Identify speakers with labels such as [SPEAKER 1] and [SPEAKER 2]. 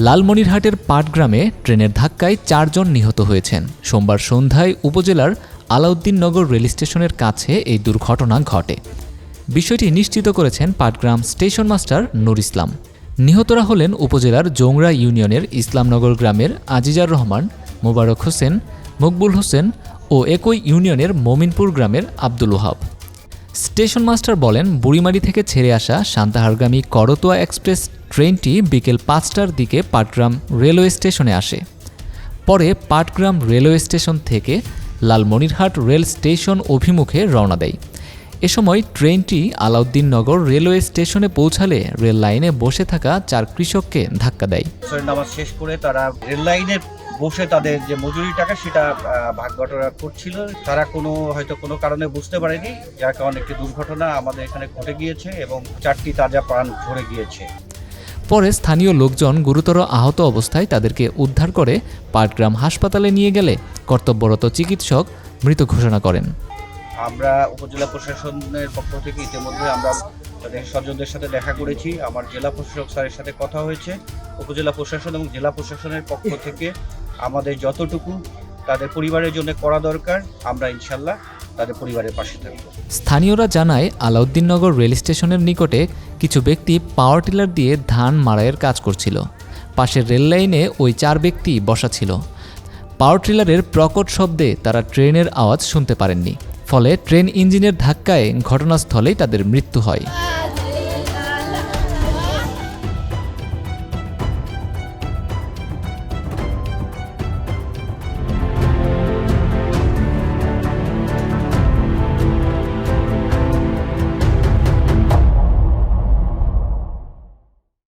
[SPEAKER 1] লালমনিরহাটের পাটগ্রামে ট্রেনের ধাক্কায় 4 জন নিহত হয়েছেন। সোমবার সন্ধ্যায় উপজেলার আলাউদ্দিননগর রেল স্টেশনের কাছে এই দুর্ঘটনা ঘটে। বিষয়টি নিশ্চিত করেছেন পাটগ্রাম স্টেশন মাস্টার নূর ইসলাম। নিহতরা হলেন উপজেলার জোংরা ইউনিয়নের ইসলামনগর গ্রামের আজিজার রহমান, মোবারক হোসেন, মকবুল হোসেন ও একই ইউনিয়নের মমিনপুর গ্রামের আব্দুল ওহাব। স্টেশন মাস্টার বলেন, বুড়িমারি থেকে ছেড়ে আসা সান্তাহারগামী করতোয়া এক্সপ্রেস ট্রেনটি বিকেল 5টার দিকে পাটগ্রাম রেলওয়ে স্টেশনে আসে। পরে পাটগ্রাম রেলওয়ে স্টেশন থেকে লালমনিরহাট রেল স্টেশন অভিমুখে রওনা দেয়। এ সময় ট্রেনটি আলাউদ্দিননগর রেলওয়ে স্টেশনে পৌঁছালে রেল লাইনে বসে থাকা 4 কৃষককে ধাক্কা দেয়।
[SPEAKER 2] নামাজ শেষ করে তারা রেল লাইনে বসে তাদের যে মজুরি টাকা সেটা ভাগ বটরা করছিল। তারা হয়তো কোনো কারণে বুঝতে পারেনি, যার কারণে একটি দুর্ঘটনা আমাদের এখানে ঘটে গিয়েছে এবং 4টি তাজা প্রাণ ঝরে গিয়েছে।
[SPEAKER 1] পরে স্থানীয় লোকজন গুরুতর আহত অবস্থায় তাদেরকে উদ্ধার করে পাটগ্রাম হাসপাতালে নিয়ে গেলে কর্তব্যরত চিকিৎসক মৃত ঘোষণা করেন।
[SPEAKER 2] আমরা উপজেলা প্রশাসনের পক্ষ থেকে ইতিমধ্যে আমরা তাদের স্বজনদের সাথে দেখা করেছি। আমার জেলা প্রশাসক স্যারের সাথে কথা হয়েছে। উপজেলা প্রশাসন এবং জেলা প্রশাসনের পক্ষ থেকে আমাদের যতটুকু তাদের পরিবারের জন্য করা দরকার, আমরা ইনশাল্লাহ তাদের পরিবারের পাশে থাকব।
[SPEAKER 1] স্থানীয়রা জানায়, আলাউদ্দিননগর রেল স্টেশনের নিকটে কিছু ব্যক্তি পাওয়ার টিলার দিয়ে ধান মাড়াইয়ের কাজ করছিল। পাশের রেল লাইনে ওই 4 ব্যক্তি বসা ছিল। পাওয়ার টিলারের প্রকট শব্দে তারা ট্রেনের আওয়াজ শুনতে পারেননি। ফলে ট্রেন ইঞ্জিনের ধাক্কায় ঘটনাস্থলেই তাদের মৃত্যু হয়।